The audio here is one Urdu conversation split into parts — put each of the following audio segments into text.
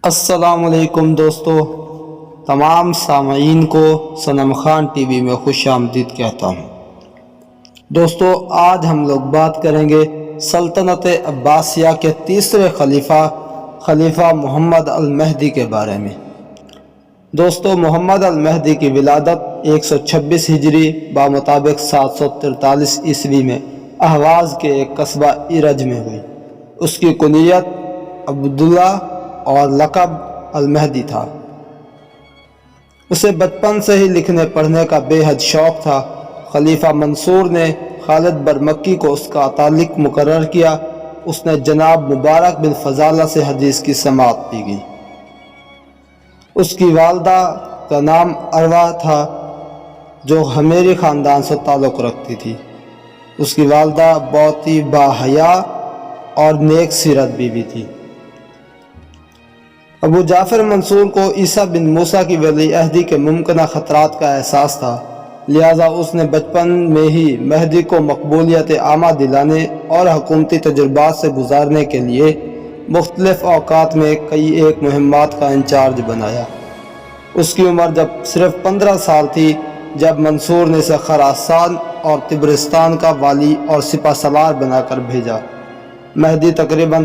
السلام علیکم دوستو، تمام سامعین کو صنم خان ٹی وی میں خوش آمدید کہتا ہوں۔ دوستو، آج ہم لوگ بات کریں گے سلطنت عباسیہ کے تیسرے خلیفہ محمد المہدی کے بارے میں۔ دوستو، محمد المہدی کی ولادت 126 ہجری بمطابق 743 عیسوی میں اہواز کے ایک قصبہ ارج میں ہوئی۔ اس کی کنیت عبداللہ اور لقب المہدی تھا۔ اسے بچپن سے ہی لکھنے پڑھنے کا بے حد شوق تھا۔ خلیفہ منصور نے خالد برمکی کو اس کا تعلق مقرر کیا۔ اس نے جناب مبارک بن فضالہ سے حدیث کی سماعت کی گئی۔ اس کی والدہ کا نام عروہ تھا جو حمیری خاندان سے تعلق رکھتی تھی۔ اس کی والدہ بہت ہی باحیا اور نیک سیرت بیوی تھی۔ ابو جعفر منصور کو عیسیٰ بن موسیٰ کی ولی عہدی کے ممکنہ خطرات کا احساس تھا، لہذا اس نے بچپن میں ہی مہدی کو مقبولیت عامہ دلانے اور حکومتی تجربات سے گزارنے کے لیے مختلف اوقات میں کئی ایک مہمات کا انچارج بنایا۔ اس کی عمر جب صرف 15 سال تھی جب منصور نے اسے خراسان اور طبرستان کا والی اور سپہ سالار بنا کر بھیجا۔ مہدی تقریباً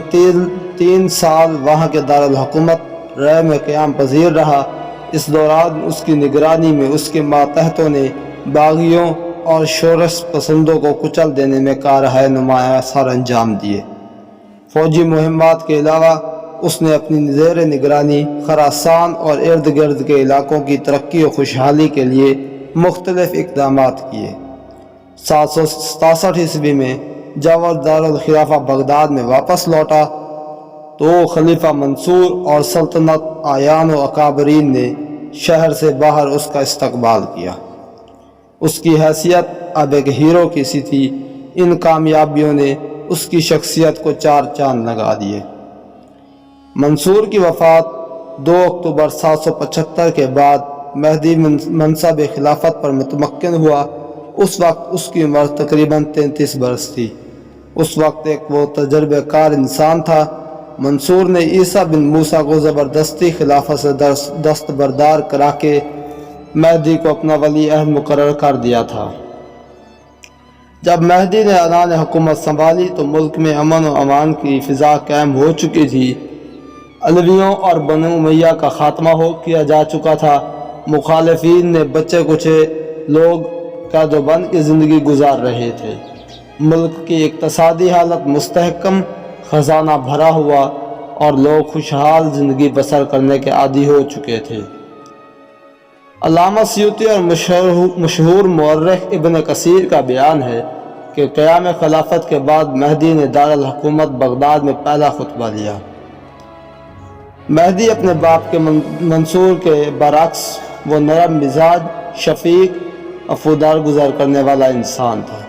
3 سال وہاں کے دارالحکومت رے میں قیام پذیر رہا۔ اس دوران اس کی نگرانی میں اس کے ماتحتوں نے باغیوں اور شورش پسندوں کو کچل دینے میں کارہائے نمایاں اثر انجام دیے۔ فوجی مہمات کے علاوہ اس نے اپنی زیر نگرانی خراسان اور ارد گرد کے علاقوں کی ترقی و خوشحالی کے لیے مختلف اقدامات کیے۔ 767 عیسوی میں جب وہ دارالخلافہ بغداد میں واپس لوٹا تو خلیفہ منصور اور سلطنت اعیان و اکابرین نے شہر سے باہر اس کا استقبال کیا۔ اس کی حیثیت اب ایک ہیرو کی سی تھی۔ ان کامیابیوں نے اس کی شخصیت کو 4 چاند لگا دیے۔ منصور کی وفات 2 اکتوبر 775 کے بعد مہدی منصب خلافت پر متمکن ہوا۔ اس وقت اس کی عمر تقریباً 33 برس تھی۔ اس وقت ایک وہ تجربہ کار انسان تھا۔ منصور نے عیسیٰ بن موسیٰ کو زبردستی خلافت سے دستبردار کرا کے مہدی کو اپنا ولی عہد مقرر کر دیا تھا۔ جب مہدی نے عنان حکومت سنبھالی تو ملک میں امن و امان کی فضا قائم ہو چکی تھی۔ علویوں اور بنو امیہ کا خاتمہ کیا جا چکا تھا۔ مخالفین نے بچے کچے لوگ قید و بند کی زندگی گزار رہے تھے۔ ملک کی اقتصادی حالت مستحکم، خزانہ بھرا ہوا اور لوگ خوشحال زندگی بسر کرنے کے عادی ہو چکے تھے۔ علامہ سیوطی اور مشہور مورخ ابن کثیر کا بیان ہے کہ قیام خلافت کے بعد مہدی نے دارالحکومت بغداد میں پہلا خطبہ دیا۔ مہدی اپنے باپ کے منصور کے برعکس وہ نرم مزاج، شفیق، عفودار گزر کرنے والا انسان تھا۔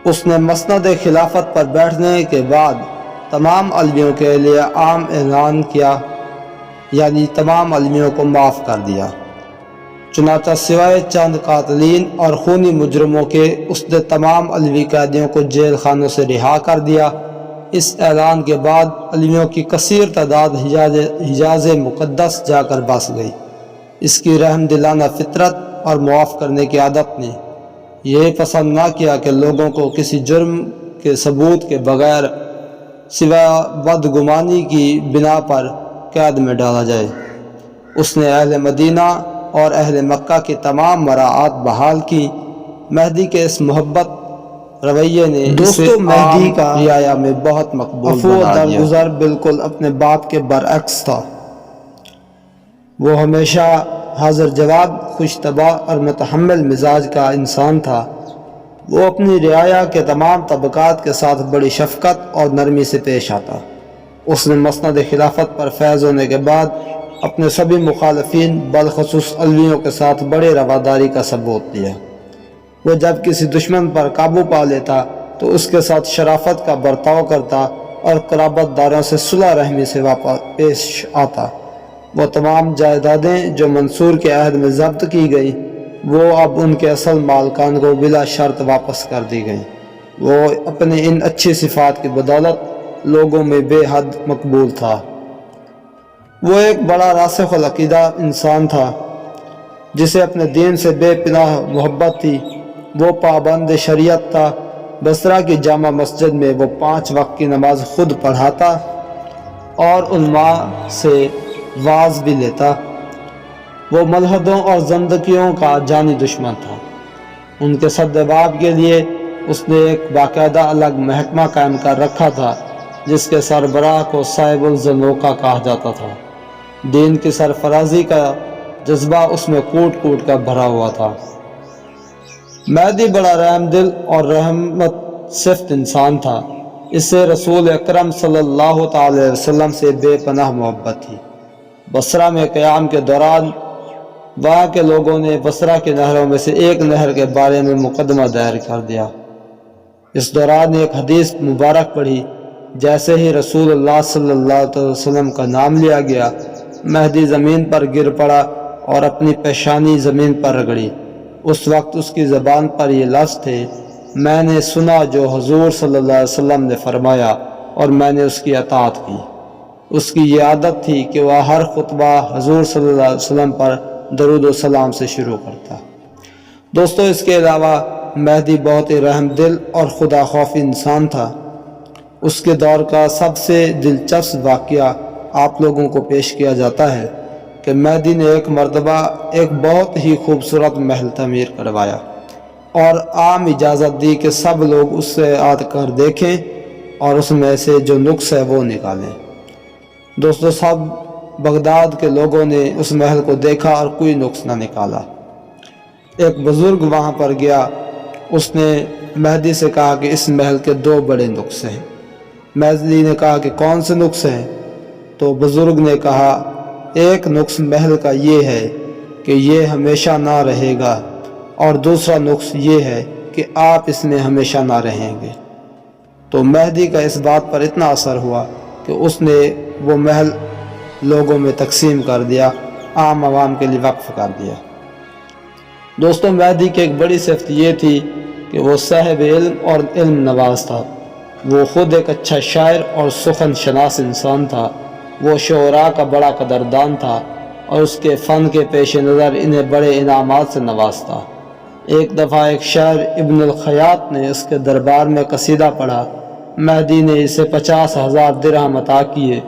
اس نے مسند خلافت پر بیٹھنے کے بعد تمام علویوں کے لیے عام اعلان کیا، یعنی تمام علویوں کو معاف کر دیا۔ چنانچہ سوائے چند قاتلین اور خونی مجرموں کے اس نے تمام علوی قیدیوں کو جیل خانوں سے رہا کر دیا۔ اس اعلان کے بعد علویوں کی کثیر تعداد حجاز مقدس جا کر بس گئی۔ اس کی رحم دلانہ فطرت اور معاف کرنے کی عادت نے یہ پسند نہ کیا کہ لوگوں کو کسی جرم کے ثبوت کے بغیر سوائے بدگمانی کی بنا پر قید میں ڈالا جائے۔ اس نے اہل مدینہ اور اہل مکہ کی تمام مراعات بحال کی۔ مہدی کے اس محبت رویے نے دوستو مہدی کا رعایا میں بہت مقبول بنا دیا۔ درگزر بالکل اپنے باپ کے برعکس تھا۔ وہ ہمیشہ حاضر جواب، خوش طبع اور متحمل مزاج کا انسان تھا۔ وہ اپنی رعایا کے تمام طبقات کے ساتھ بڑی شفقت اور نرمی سے پیش آتا۔ اس نے مسند خلافت پر فیض ہونے کے بعد اپنے سبھی مخالفین بالخصوص علویوں کے ساتھ بڑے رواداری کا ثبوت دیا۔ وہ جب کسی دشمن پر قابو پا لیتا تو اس کے ساتھ شرافت کا برتاؤ کرتا اور قرابت داروں سے صلح رحمی سے پیش آتا۔ وہ تمام جائیدادیں جو منصور کے عہد میں ضبط کی گئی وہ اب ان کے اصل مالکان کو بلا شرط واپس کر دی گئیں۔ وہ اپنے ان اچھی صفات کی بدولت لوگوں میں بے حد مقبول تھا۔ وہ ایک بڑا راسخ العقیدہ انسان تھا جسے اپنے دین سے بے پناہ محبت تھی۔ وہ پابند شریعت تھا۔ بصرہ کی جامع مسجد میں وہ 5 وقت کی نماز خود پڑھاتا اور علماء سے واعظ بھی لیتا۔ وہ ملحدوں اور زندقیوں کا جانی دشمن تھا۔ ان کے سدباب کے لیے اس نے ایک باقاعدہ الگ محکمہ قائم کر رکھا تھا جس کے سربراہ کو صاحب الزنوقہ کہا جاتا تھا۔ دین کی سرفرازی کا جذبہ اس میں کوٹ کوٹ کر بھرا ہوا تھا۔ مہدی بڑا رحم دل اور رحمت صفت انسان تھا۔ اس سے رسول اکرم صلی اللہ تعالی وسلم سے بے پناہ محبت تھی۔ بصرہ میں قیام کے دوران وہاں کے لوگوں نے بصرہ کی نہروں میں سے ایک نہر کے بارے میں مقدمہ دائر کر دیا۔ اس دوران ایک حدیث مبارک پڑھی۔ جیسے ہی رسول اللہ صلی اللہ علیہ وسلم کا نام لیا گیا، مہدی زمین پر گر پڑا اور اپنی پیشانی زمین پر رگڑی۔ اس وقت اس کی زبان پر یہ لفظ تھے، میں نے سنا جو حضور صلی اللہ علیہ وسلم نے فرمایا اور میں نے اس کی اطاعت کی۔ اس کی یہ عادت تھی کہ وہ ہر خطبہ حضور صلی اللہ علیہ وسلم پر درود و سلام سے شروع کرتا۔ دوستو، اس کے علاوہ مہدی بہت ہی رحم دل اور خدا خوفی انسان تھا۔ اس کے دور کا سب سے دلچسپ واقعہ آپ لوگوں کو پیش کیا جاتا ہے کہ مہدی نے ایک مرتبہ ایک بہت ہی خوبصورت محل تعمیر کروایا اور عام اجازت دی کہ سب لوگ اس سے آ کر دیکھیں اور اس میں سے جو نقص ہے وہ نکالیں۔ دوستو، سب بغداد کے لوگوں نے اس محل کو دیکھا اور کوئی نقص نہ نکالا۔ ایک بزرگ وہاں پر گیا، اس نے مہدی سے کہا کہ اس محل کے 2 بڑے نقص ہیں۔ مہدی نے کہا کہ کون سے نقص ہیں؟ تو بزرگ نے کہا ایک نقص محل کا یہ ہے کہ یہ ہمیشہ نہ رہے گا، اور دوسرا نقص یہ ہے کہ آپ اس میں ہمیشہ نہ رہیں گے۔ تو مہدی کا اس بات پر اتنا اثر ہوا کہ اس نے وہ محل لوگوں میں تقسیم کر دیا، عام عوام کے لیے وقف کر دیا۔ دوستوں، مہدی کی ایک بڑی صفت یہ تھی کہ وہ صاحب علم اور علم نواز تھا۔ وہ خود ایک اچھا شاعر اور سخن شناس انسان تھا۔ وہ شعراء کا بڑا قدردان تھا اور اس کے فن کے پیش نظر انہیں بڑے انعامات سے نوازتا۔ ایک دفعہ ایک شاعر ابن الخیاط نے اس کے دربار میں قصیدہ پڑھا۔ مہدی نے اسے 50,000 درہم عطا کیے۔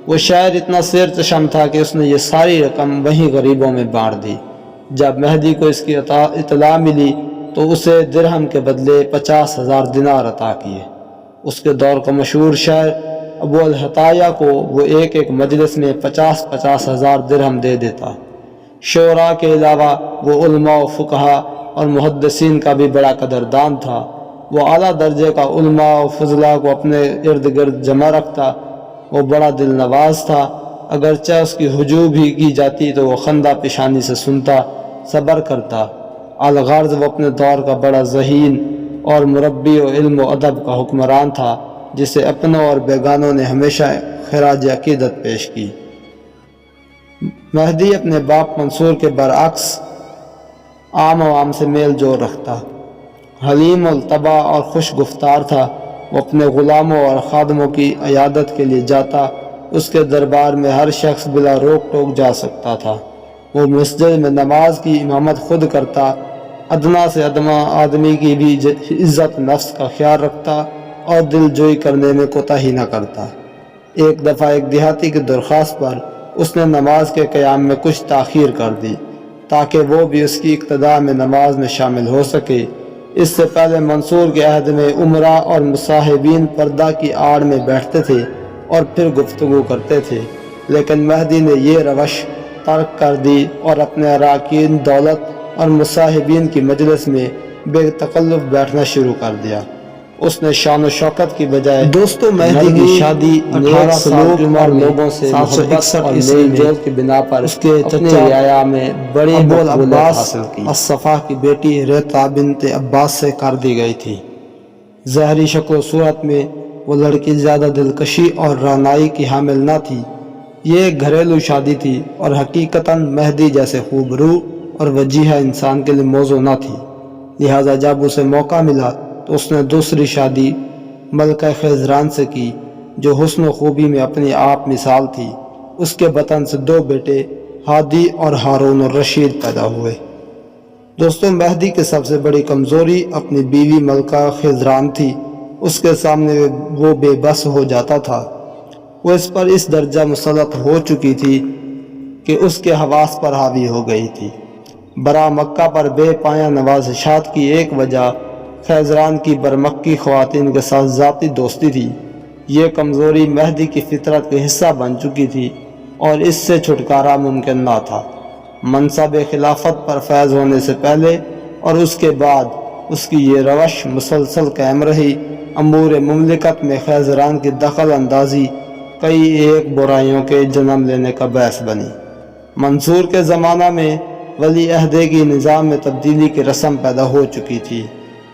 وہ شاعر اتنا سیر چشم تھا کہ اس نے یہ ساری رقم وہیں غریبوں میں بانٹ دی۔ جب مہدی کو اس کی اطلاع ملی تو اسے درہم کے بدلے 50,000 دینار عطا کیے۔ اس کے دور کا مشہور شاعر ابو الحتایا کو وہ ایک مجلس میں 50,000 درہم دے دیتا۔ شعراء کے علاوہ وہ علماء و فقہا اور محدثین کا بھی بڑا قدردان تھا۔ وہ اعلیٰ درجے کا علماء و فضلاء کو اپنے ارد گرد جمع رکھتا۔ وہ بڑا دل نواز تھا۔ اگرچہ اس کی ہجوم بھی کی جاتی تو وہ خندہ پیشانی سے سنتا، صبر کرتا۔ الغرض وہ اپنے دور کا بڑا ذہین اور مربی و علم و ادب کا حکمران تھا، جسے اپنوں اور بیگانوں نے ہمیشہ خراج عقیدت پیش کی۔ مہدی اپنے باپ منصور کے برعکس عام عوام سے میل جول رکھتا، حلیم الطبع اور خوش گفتار تھا۔ وہ اپنے غلاموں اور خادموں کی عیادت کے لیے جاتا۔ اس کے دربار میں ہر شخص بلا روک ٹوک جا سکتا تھا۔ وہ مسجد میں نماز کی امامت خود کرتا، ادنا سے ادنا آدمی کی بھی عزت نفس کا خیال رکھتا اور دل جوئی کرنے میں کوتاہی نہ کرتا۔ ایک دفعہ ایک دیہاتی کی درخواست پر اس نے نماز کے قیام میں کچھ تاخیر کر دی تاکہ وہ بھی اس کی اقتداء میں نماز میں شامل ہو سکے۔ اس سے پہلے منصور کے عہد میں عمرہ اور مصاحبین پردہ کی آڑ میں بیٹھتے تھے اور پھر گفتگو کرتے تھے، لیکن مہدی نے یہ روش ترک کر دی اور اپنے اراکین دولت اور مصاحبین کی مجلس میں بے تکلف بیٹھنا شروع کر دیا۔ اس نے شان و شوکت کی بجائے دوستوں مہدی کی شادی 18 سال کی عمر لوگوں سے 761 عیسوی جول کی بنا پر اس کے چچا رعایا میں بڑی مقبولیت حاصل کی۔ الصفا کی بیٹی ریتا بنت عباس سے کر دی گئی تھی۔ ظاہری شکل و صورت میں وہ لڑکی زیادہ دلکشی اور رعنائی کی حامل نہ تھی۔ یہ ایک گھریلو شادی تھی اور حقیقتاً مہدی جیسے خوبرو اور وجیحہ انسان کے لیے موزوں نہ تھی، لہٰذا جب اسے موقع ملا تو اس نے دوسری شادی ملکہ خیزران سے کی، جو حسن و خوبی میں اپنی آپ مثال تھی۔ اس کے بطن سے 2 بیٹے ہادی اور ہارون الرشید پیدا ہوئے۔ دوستوں، مہدی کی سب سے بڑی کمزوری اپنی بیوی ملکہ خضران تھی۔ اس کے سامنے وہ بے بس ہو جاتا تھا۔ وہ اس پر اس درجہ مسلط ہو چکی تھی کہ اس کے حواس پر حاوی ہو گئی تھی۔ برا مکہ پر بے پایہ نوازشات کی ایک وجہ خیزران کی برمکی خواتین کے ساتھ ذاتی دوستی تھی۔ یہ کمزوری مہدی کی فطرت کا حصہ بن چکی تھی اور اس سے چھٹکارا ممکن نہ تھا۔ منصب خلافت پر فیض ہونے سے پہلے اور اس کے بعد اس کی یہ روش مسلسل قائم رہی۔ امور مملکت میں خیزران کی دخل اندازی کئی ایک برائیوں کے جنم لینے کا باعث بنی۔ منصور کے زمانہ میں ولی عہدے کی نظام میں تبدیلی کی رسم پیدا ہو چکی تھی۔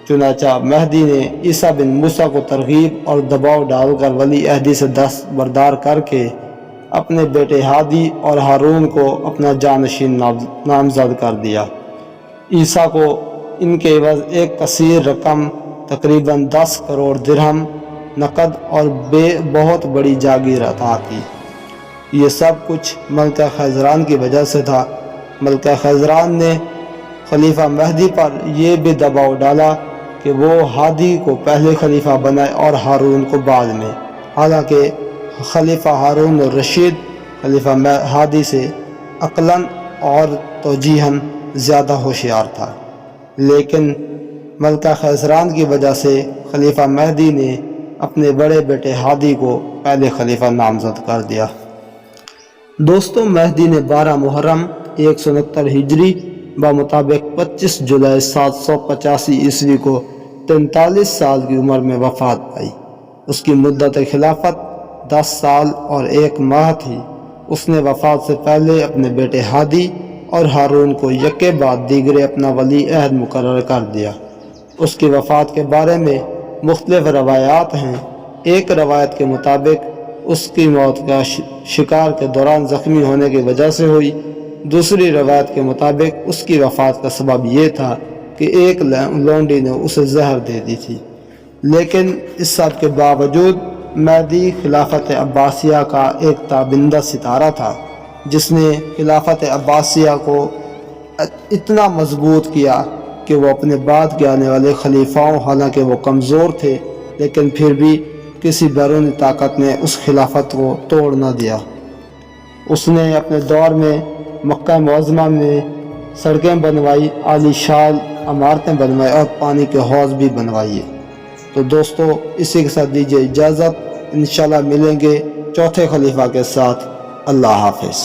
چنانچہ مہدی نے عیسیٰ بن موسیٰ کو ترغیب اور دباؤ ڈال کر ولی عہدی سے دستبردار کر کے اپنے بیٹے ہادی اور ہارون کو اپنا جانشین نامزد کر دیا۔ عیسیٰ کو ان کے عوض ایک کثیر رقم تقریباً 10 کروڑ درہم نقد اور بہت بڑی جاگیر عطا کی۔ یہ سب کچھ ملکہ خیزران کی وجہ سے تھا۔ ملکہ خیزران نے خلیفہ مہدی پر یہ بھی دباؤ ڈالا کہ وہ ہادی کو پہلے خلیفہ بنائے اور ہارون کو بعد میں، حالانکہ خلیفہ ہارون الرشید خلیفہ ہادی سے عقلاً اور توجیہاً زیادہ ہوشیار تھا، لیکن ملکہ خیزران کی وجہ سے خلیفہ مہدی نے اپنے بڑے بیٹے ہادی کو پہلے خلیفہ نامزد کر دیا۔ دوستوں، مہدی نے 12 محرم 169 ہجری بمطابق 25 جولائی 785 عیسوی کو 43 سال کی عمر میں وفات پائی۔ اس کی مدت خلافت 10 سال اور 1 ماہ تھی۔ اس نے وفات سے پہلے اپنے بیٹے ہادی اور ہارون کو یکے بعد دیگرے اپنا ولی عہد مقرر کر دیا۔ اس کی وفات کے بارے میں مختلف روایات ہیں۔ ایک روایت کے مطابق اس کی موت کا شکار کے دوران زخمی ہونے کی وجہ سے ہوئی۔ دوسری روایت کے مطابق اس کی وفات کا سبب یہ تھا کہ ایک لونڈی نے اسے زہر دے دی تھی۔ لیکن اس سب کے باوجود مہدی خلافت عباسیہ کا ایک تابندہ ستارہ تھا، جس نے خلافت عباسیہ کو اتنا مضبوط کیا کہ وہ اپنے بعد کے آنے والے خلیفاؤں، حالانکہ وہ کمزور تھے لیکن پھر بھی کسی بیرونی طاقت نے اس خلافت کو توڑ نہ دیا۔ اس نے اپنے دور میں مکہ معظمہ میں سڑکیں بنوائی، عالی شان عمارتیں بنوائی اور پانی کے حوض بھی بنوائے۔ تو دوستو، اسی کے ساتھ دیجیے اجازت، انشاءاللہ ملیں گے چوتھے خلیفہ کے ساتھ۔ اللہ حافظ۔